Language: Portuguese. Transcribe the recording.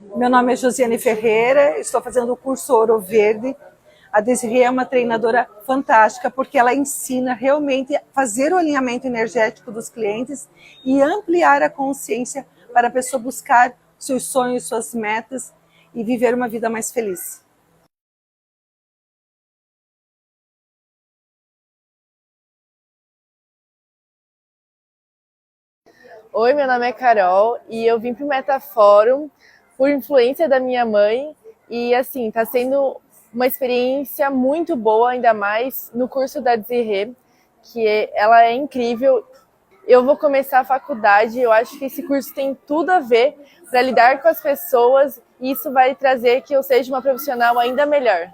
Meu nome é Josiane Ferreira, estou fazendo o curso Ouro Verde. A Desirê é uma treinadora fantástica porque ela ensina realmente a fazer o alinhamento energético dos clientes e ampliar a consciência para a pessoa buscar seus sonhos, suas metas e viver uma vida mais feliz. Oi, meu nome é Carol e eu vim para o Metaforum por influência da minha mãe e assim, tá sendo uma experiência muito boa, ainda mais no curso da Desirê, ela é incrível. Eu vou começar a faculdade, eu acho que esse curso tem tudo a ver para lidar com as pessoas e isso vai trazer que eu seja uma profissional ainda melhor.